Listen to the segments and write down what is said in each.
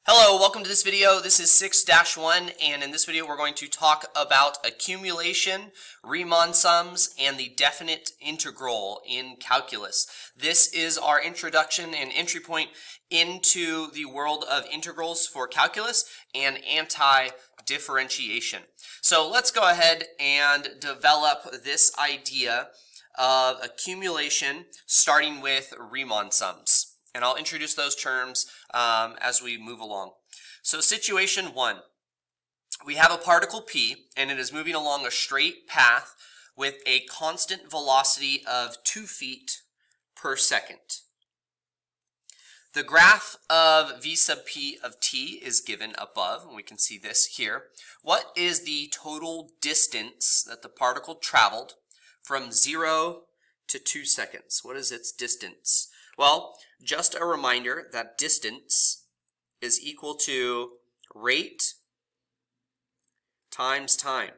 Hello, welcome to this video. This is 6-1, and in this video we're going to talk about accumulation, Riemann sums, and the definite integral in calculus. This is our introduction and entry point into the world of integrals for calculus and anti-differentiation. So let's go ahead and develop this idea of accumulation starting with Riemann sums. And I'll introduce those terms as we move along. So situation 1, we have a particle P, and it is moving along a straight path with a constant velocity of 2 feet per second. The graph of v sub p of t is given above, and we can see this here. What is the total distance that the particle traveled from 0 to 2 seconds? What is its distance? Well, just a reminder that distance is equal to rate times time.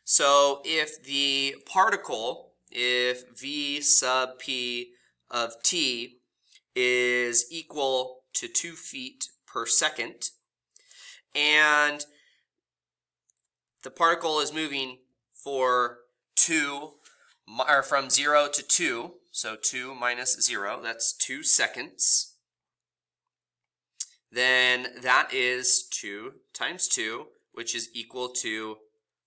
So if the particle, if v sub p of t is equal to 2 feet per second, and the particle is moving for from 0 to 2, so 2 minus 0, that's 2 seconds. Then that is 2 times 2, which is equal to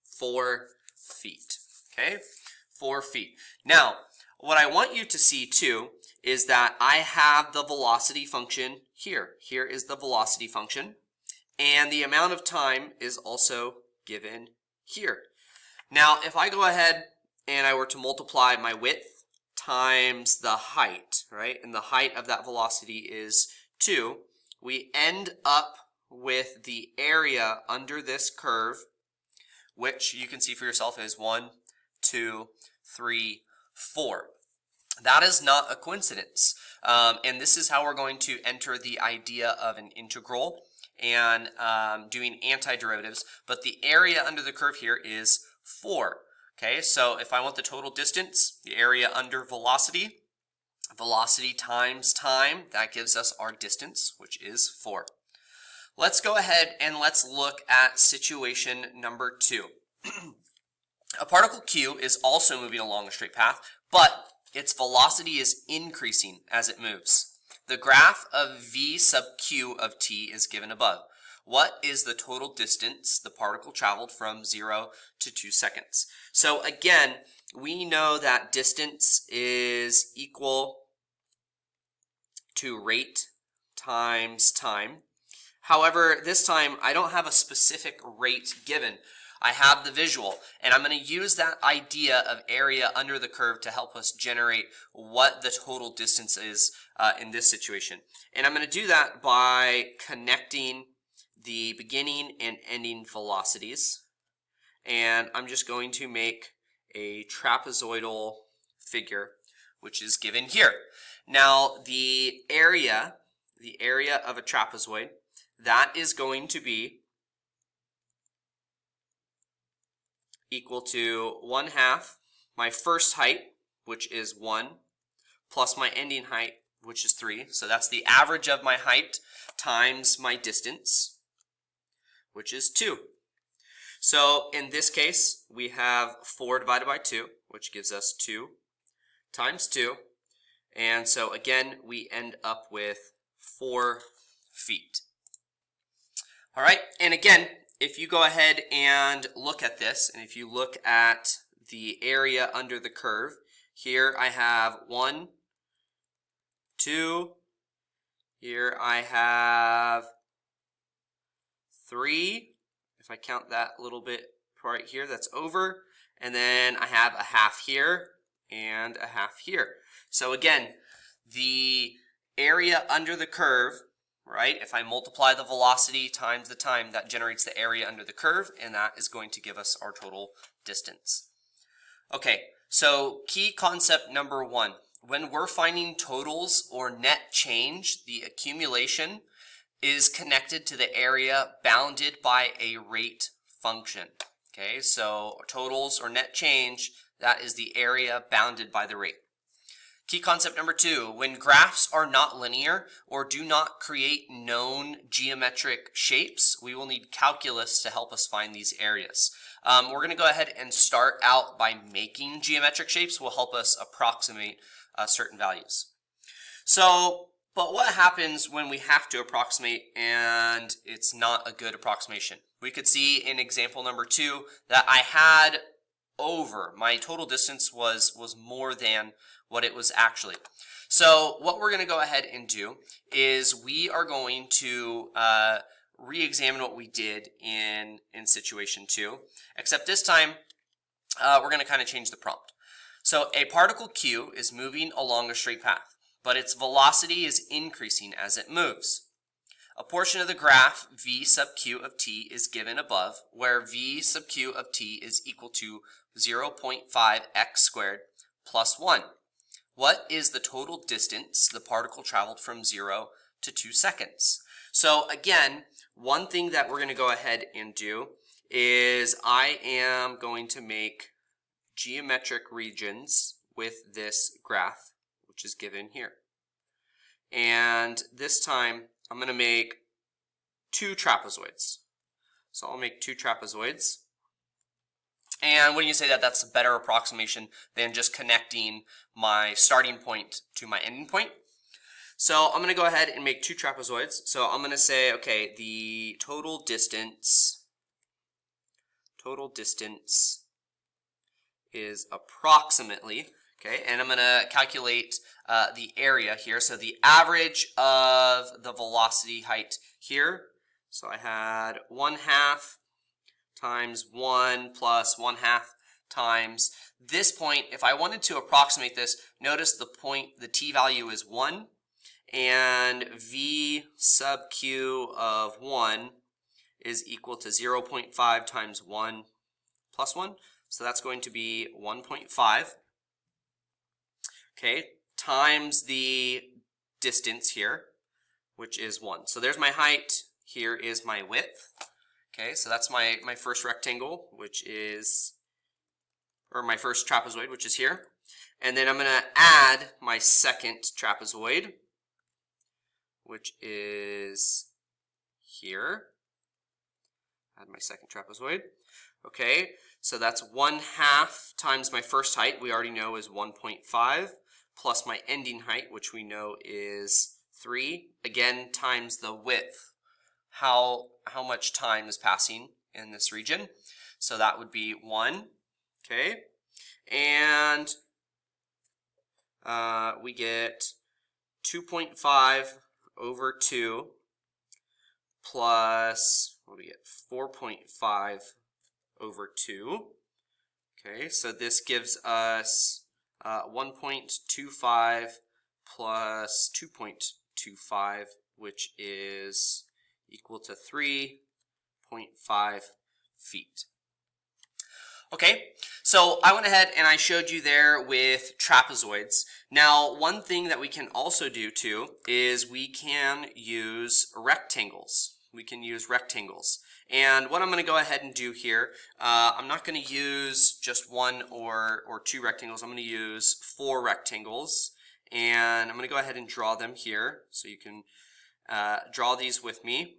4 feet. Okay, 4 feet. Now, what I want you to see too is that I have the velocity function here. Here is the velocity function, and the amount of time is also given here. Now, if I go ahead and I were to multiply my width times the height, right? And the height of that velocity is 2. We end up with the area under this curve, which you can see for yourself is 1, 2, 3, 4. That is not a coincidence. And this is how we're going to enter the idea of an integral and doing antiderivatives. But the area under the curve here is 4. Okay, so if I want the total distance, the area under velocity, velocity times time, that gives us our distance, which is 4. Let's go ahead and let's look at situation number 2. A particle Q is also moving along a straight path, but its velocity is increasing as it moves. The graph of v sub q of t is given above. What is the total distance the particle traveled from 0 to 2 seconds? So again, we know that distance is equal to rate times time. However, this time I don't have a specific rate given. I have the visual, and I'm going to use that idea of area under the curve to help us generate what the total distance is in this situation. And I'm going to do that by connecting the beginning and ending velocities, and I'm just going to make a trapezoidal figure, which is given here. Now the area of a trapezoid, that is going to be equal to 1/2 my first height, which is 1, plus my ending height, which is 3. So that's the average of my height times my distance, which is 2. So in this case, we have 4 divided by 2, which gives us 2 times 2. And so again, we end up with 4 feet. All right, and again, if you go ahead and look at this, and if you look at the area under the curve, here I have 1, 2, here I have 3, if I count that little bit right here, that's over, and then I have a half here and a half here. So again, the area under the curve, right, if I multiply the velocity times the time, that generates the area under the curve, and that is going to give us our total distance. Okay, so key concept number 1. When we're finding totals or net change, the accumulation is connected to the area bounded by a rate function. Okay, so totals or net change, that is the area bounded by the rate. Key concept number 2, when graphs are not linear or do not create known geometric shapes, we will need calculus to help us find these areas. We're going to go ahead and start out by making geometric shapes will help us approximate certain values. But what happens when we have to approximate and it's not a good approximation? We could see in example number 2 that I had my total distance was more than what it was actually. So what we're going to go ahead and do is we are going to re-examine what we did in situation 2, except this time we're going to kind of change the prompt. So a particle Q is moving along a straight path, but its velocity is increasing as it moves. A portion of the graph v sub q of t is given above, where v sub q of t is equal to 0.5 x squared plus 1. What is the total distance the particle traveled from 0 to 2 seconds? So again, one thing that we're going to go ahead and do is I am going to make geometric regions with this graph, which is given here. And this time I'm going to make 2 trapezoids. So I'll make 2 trapezoids. And when you say that, that's a better approximation than just connecting my starting point to my ending point. So I'm going to go ahead and make 2 trapezoids. So I'm going to say, okay, the total distance is approximately, okay, and I'm going to calculate the area here. So the average of the velocity height here. So I had 1/2 times 1 plus 1/2 times this point. If I wanted to approximate this, notice the t value is 1, and v sub q of 1 is equal to 0.5 times 1 plus 1. So that's going to be 1.5, okay, times the distance here, which is 1. So there's my height, here is my width. Okay, so that's my first rectangle, which is, or my first trapezoid, which is here. And then I'm going to add my second trapezoid, which is here. Add my second trapezoid. Okay, so that's 1/2 times my first height, we already know is 1.5, plus my ending height, which we know is 3, again, times the width. How much time is passing in this region. So that would be 1, okay? And we get 2.5 over 2 plus, what do we get, 4.5 over 2. Okay, so this gives us 1.25 plus 2.25, which is equal to 3.5 feet. Okay, so I went ahead and I showed you there with trapezoids. Now, one thing that we can also do too is we can use rectangles. And what I'm going to go ahead and do here, I'm not going to use just 1 or 2 rectangles. I'm going to use 4 rectangles. And I'm going to go ahead and draw them here. So you can draw these with me.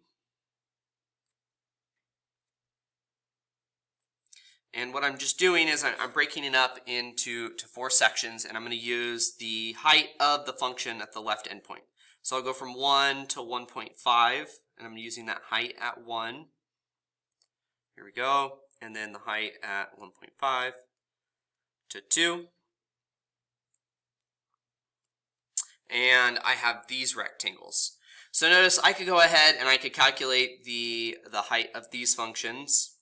And what I'm just doing is I'm breaking it up into 4 sections, and I'm going to use the height of the function at the left endpoint. So I'll go from 1 to 1.5, and I'm using that height at 1. Here we go. And then the height at 1.5 to 2. And I have these rectangles. So notice I could go ahead and I could calculate the height of these functions,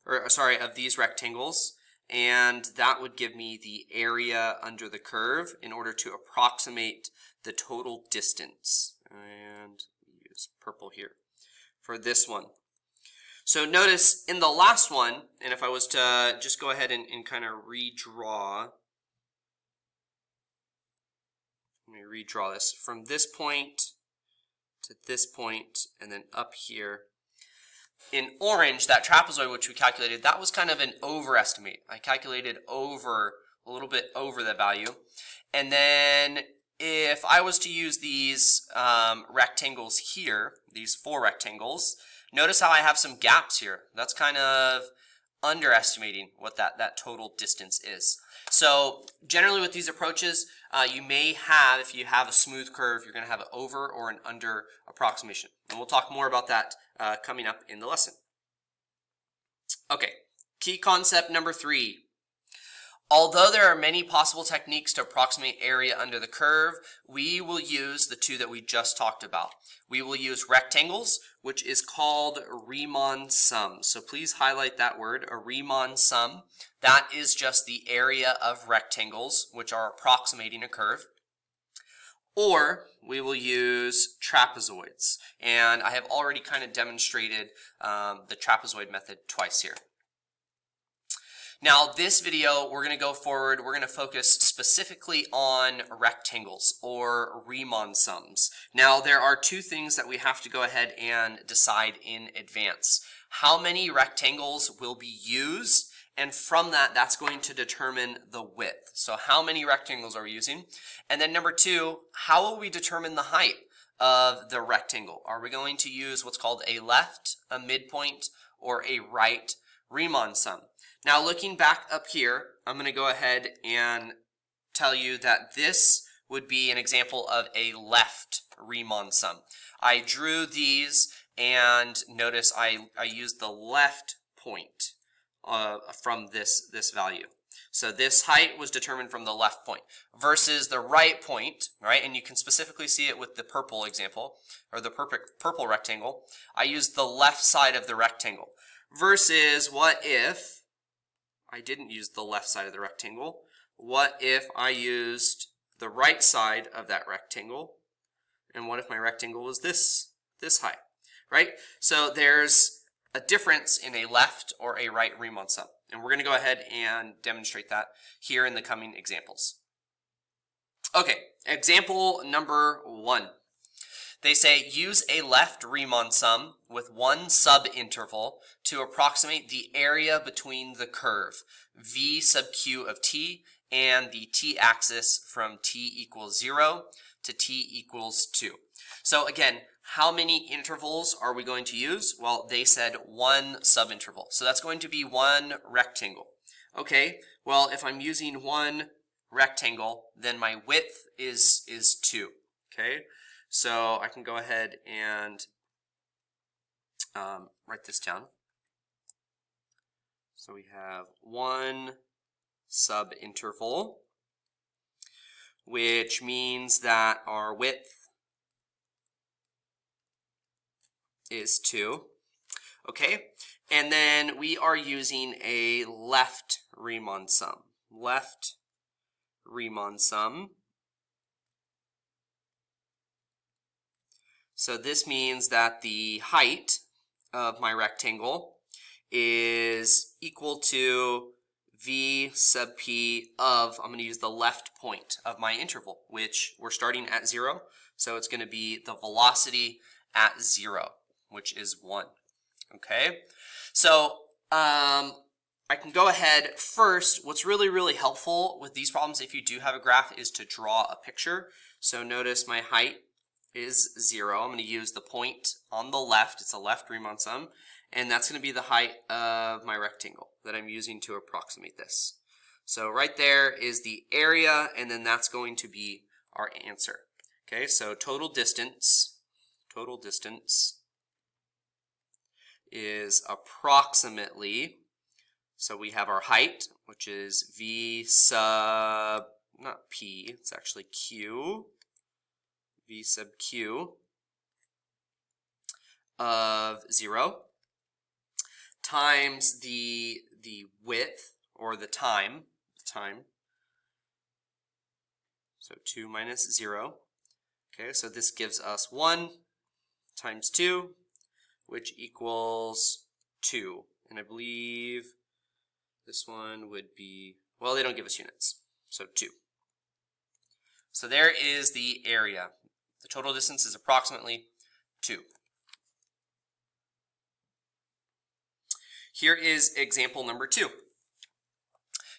or sorry, of these rectangles, and that would give me the area under the curve in order to approximate the total distance. And use purple here for this one. So notice in the last one, and if I was to just go ahead and kind of redraw, let me redraw this from this point to this point and then up here. In orange, that trapezoid which we calculated, that was kind of an overestimate. I calculated over a little bit over the value. And then if I was to use these rectangles here, these 4 rectangles, notice how I have some gaps here. That's kind of underestimating what that total distance is. So generally with these approaches, you may have, if you have a smooth curve, you're going to have an over or an under approximation. And we'll talk more about that coming up in the lesson. Okay, key concept number 3. Although there are many possible techniques to approximate area under the curve, we will use the 2 that we just talked about. We will use rectangles, which is called Riemann sum. So please highlight that word, a Riemann sum. That is just the area of rectangles, which are approximating a curve. Or we will use trapezoids. And I have already kind of demonstrated the trapezoid method twice here. Now this video, we're going to go forward, we're going to focus specifically on rectangles or Riemann sums. Now there are 2 things that we have to go ahead and decide in advance. How many rectangles will be used, and from that, that's going to determine the width. So how many rectangles are we using? And then number 2, how will we determine the height of the rectangle? Are we going to use what's called a left, a midpoint, or a right Riemann sum? Now looking back up here, I'm going to go ahead and tell you that this would be an example of a left Riemann sum. I drew these and notice I used the left point from this variable. So this height was determined from the left point versus the right point, right? And you can specifically see it with the purple example, or the purple rectangle. I used the left side of the rectangle versus what if I didn't use the left side of the rectangle? What if I used the right side of that rectangle? And what if my rectangle was this height, right? So there's a difference in a left or a right Riemann sum. And we're going to go ahead and demonstrate that here in the coming examples. Okay, example number 1. They say use a left Riemann sum with 1 subinterval to approximate the area between the curve v sub q of t and the t-axis from t equals 0 to t equals 2. So again, how many intervals are we going to use? Well, they said 1 subinterval. So that's going to be 1 rectangle. Okay, well, if I'm using 1 rectangle, then my width is 2. Okay, so I can go ahead and write this down. So we have 1 subinterval, which means that our width is 2. Okay, and then we are using a left Riemann sum. Left Riemann sum. So this means that the height of my rectangle is equal to v sub p of, I'm going to use the left point of my interval, which we're starting at 0. So it's going to be the velocity at 0, which is 1. Okay, so I can go ahead first. What's really helpful with these problems, if you do have a graph, is to draw a picture. So notice my height is 0. I'm going to use the point on the left. It's a left Riemann sum, and that's going to be the height of my rectangle that I'm using to approximate this. So right there is the area, and then that's going to be our answer. Okay, so total distance is approximately, so we have our height, which is v sub, not p, it's actually q, v sub q of 0 times the width, or the time, so 2 minus 0. Okay, so this gives us 1 times 2, which equals 2. And I believe this one would be, well, they don't give us units, so 2. So there is the area. The total distance is approximately 2. Here is example number 2.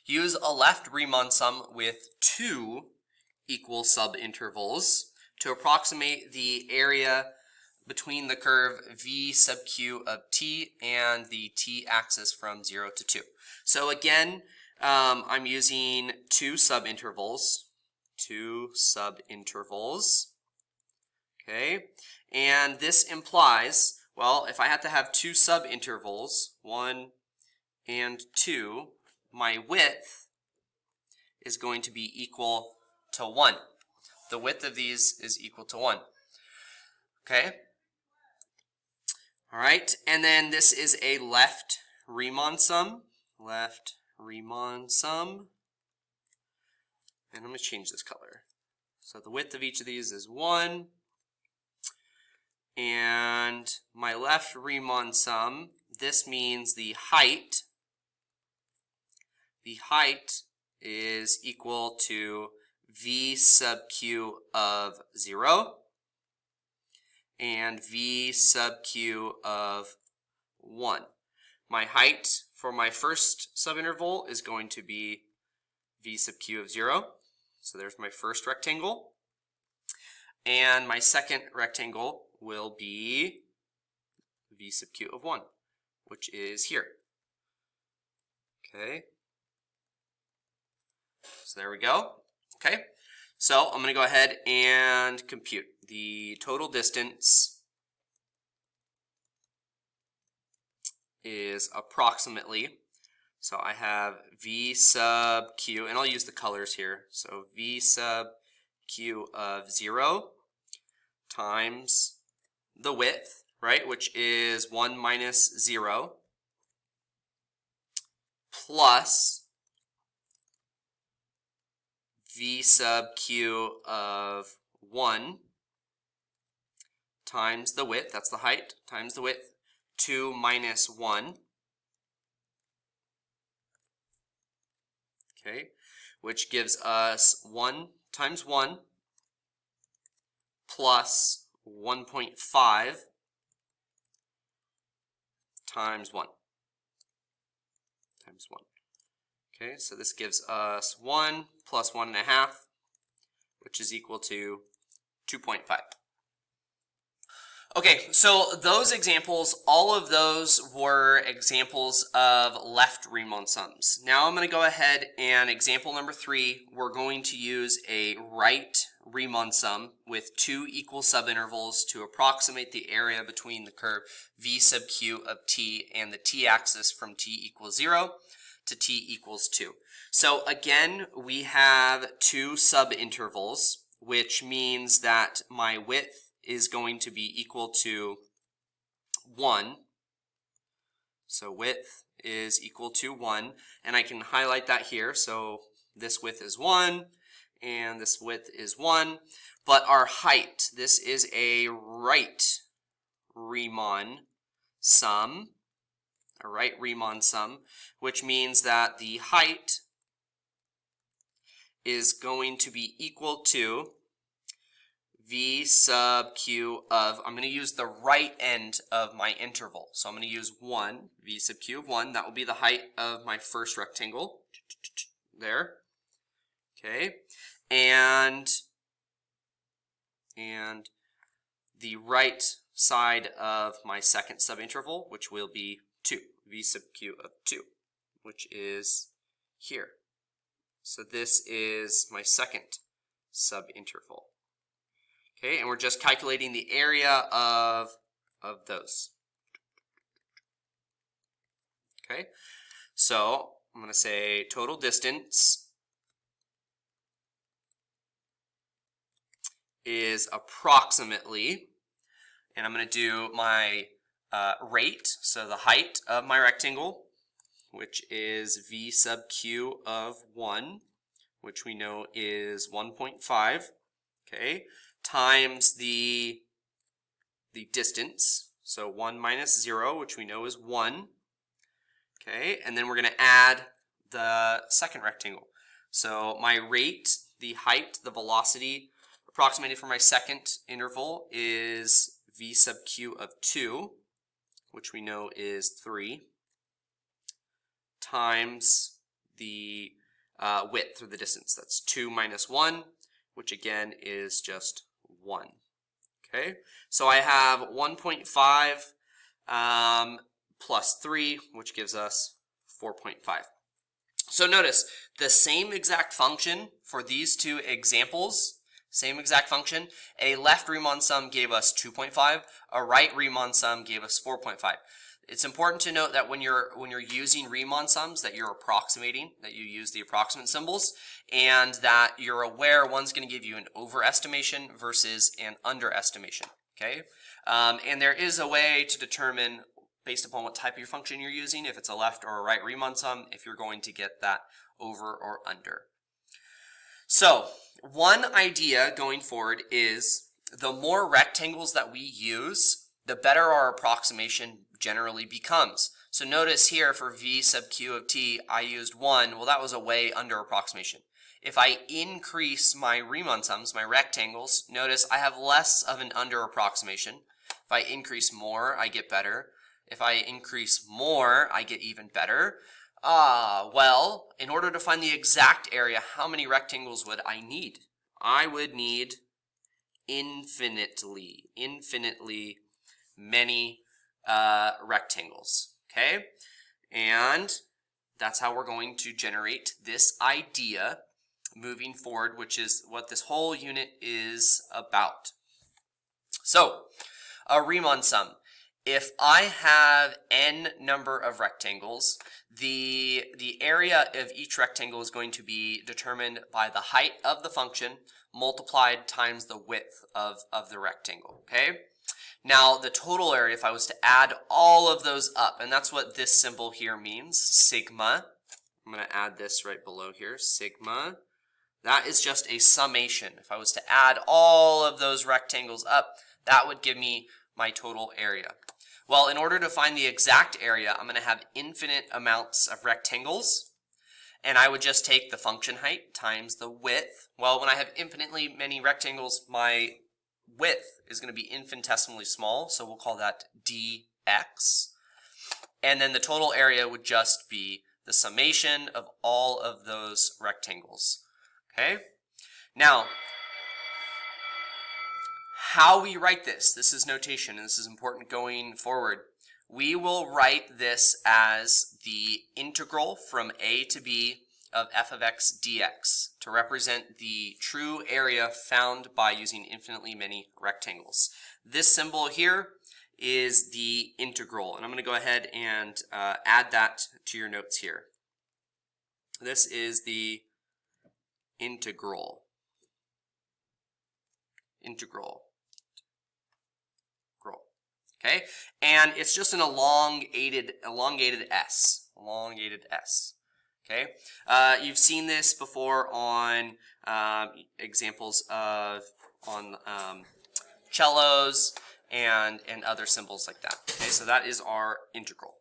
Use a left Riemann sum with two equal subintervals to approximate the area between the curve v sub q of t and the t-axis from 0 to 2. So again, I'm using two subintervals, okay? And this implies, well, if I had to have two subintervals, 1 and 2, my width is going to be equal to 1. The width of these is equal to 1. Okay? All right, and then this is a left Riemann sum. Left Riemann sum. And I'm going to change this color. So the width of each of these is 1. And my left Riemann sum, this means the height is equal to v sub q of 0 and v sub q of 1. My height for my first subinterval is going to be v sub q of 0. So there's my first rectangle. And my second rectangle will be v sub q of 1, which is here. Okay. So there we go. Okay. So I'm going to go ahead and compute the total distance is approximately, so I have v sub q, and I'll use the colors here. So v sub q of 0 times the width, right, which is 1 minus 0, plus v sub q of 1 times the width, that's the height, times the width, 2 minus 1, okay, which gives us 1 times 1 plus 1.5 times 1 times 1. Okay, so this gives us 1 plus 1.5, which is equal to 2.5. Okay, so those examples, all of those were examples of left Riemann sums. Now I'm going to go ahead and example number 3, we're going to use a right Riemann sum with two equal subintervals to approximate the area between the curve v sub q of t and the t-axis from t equals 0 to t equals 2. So again, we have two subintervals, which means that my width is going to be equal to 1. So width is equal to 1, and I can highlight that here. So this width is 1, and this width is 1. But our height, this is a right Riemann sum, which means that the height is going to be equal to v sub q of, I'm going to use the right end of my interval. So I'm going to use 1, v sub q of 1. That will be the height of my first rectangle. There. Okay. And the right side of my second subinterval, which will be 2, v sub q of 2, which is here. So this is my second subinterval. Okay, and we're just calculating the area of those. Okay, so I'm going to say total distance is approximately, and I'm going to do my rate, so the height of my rectangle, which is v sub q of 1, which we know is 1.5, okay, times the distance, so 1 minus 0, which we know is 1, okay, and then we're going to add the second rectangle. So my rate, the height, the velocity approximated for my second interval is v sub q of 2, which we know is 3, times the width or the distance. That's 2 minus 1, which again is just 1. Okay, so I have 1.5 plus 3, which gives us 4.5. So notice the same exact function for these two examples, same exact function. A left Riemann sum gave us 2.5, a right Riemann sum gave us 4.5. It's important to note that when you're using Riemann sums that you're approximating, that you use the approximate symbols, and that you're aware one's going to give you an overestimation versus an underestimation. Okay, and there is a way to determine, based upon what type of function you're using, if it's a left or a right Riemann sum, if you're going to get that over or under. So one idea going forward is the more rectangles that we use, the better our approximation generally becomes. So notice here for v sub q of t, I used 1. Well, that was a way under approximation. If I increase my Riemann sums, my rectangles, notice I have less of an under approximation. If I increase more, I get better. If I increase more, I get even better. Well, in order to find the exact area, how many rectangles would I need? I would need infinitely many rectangles, okay? And that's how we're going to generate this idea moving forward, which is what this whole unit is about. So, a Riemann sum. If I have n number of rectangles, the area of each rectangle is going to be determined by the height of the function multiplied times the width of the rectangle, okay? Now, the total area, if I was to add all of those up, and that's what this symbol here means, sigma. I'm going to add this right below here, sigma. That is just a summation. If I was to add all of those rectangles up, that would give me my total area. Well, in order to find the exact area, I'm going to have infinite amounts of rectangles, and I would just take the function height times the width. Well, when I have infinitely many rectangles, my width is going to be infinitesimally small, so we'll call that dx. And then the total area would just be the summation of all of those rectangles. Okay? Now, how we write this is notation, and this is important going forward. We will write this as the integral from a to b of f of x dx to represent the true area found by using infinitely many rectangles. This symbol here is the integral, and I'm going to go ahead and add that to your notes here. This is the integral. Okay, and it's just an elongated s. Okay, you've seen this before on examples of cellos and other symbols like that. Okay, so that is our integral.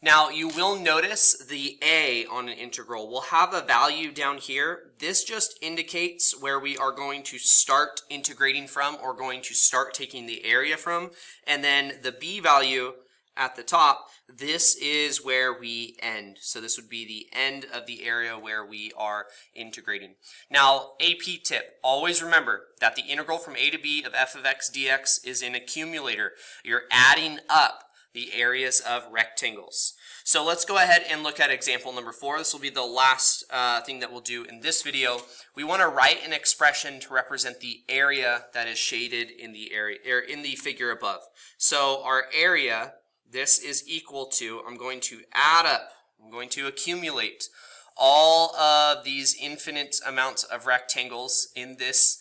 Now you will notice the a on an integral will have a value down here. This just indicates where we are going to start integrating from or going to start taking the area from. And then the b value at the top, this is where we end. So this would be the end of the area where we are integrating. Now, AP tip, always remember that the integral from a to b of f of x dx is an accumulator. You're adding up the areas of rectangles. So let's go ahead and look at example number 4. This will be the last thing that we'll do in this video. We want to write an expression to represent the area that is shaded in the area in the figure above. So our area, this is equal to, I'm going to add up, I'm going to accumulate all of these infinite amounts of rectangles in this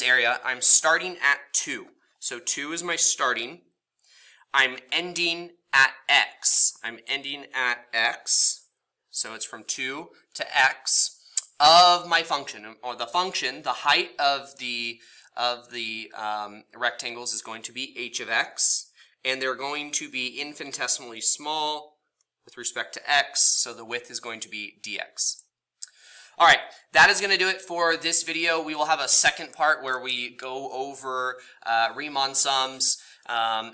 area. I'm starting at 2. So 2 is my starting. I'm ending at x. So it's from 2 to x of my function, or the function, the height of the rectangles is going to be h of x, and they're going to be infinitesimally small with respect to x, so the width is going to be dx. All right, that is going to do it for this video. We will have a second part where we go over Riemann sums,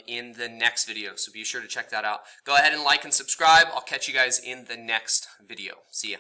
in the next video. So be sure to check that out. Go ahead and like and subscribe. I'll catch you guys in the next video. See ya.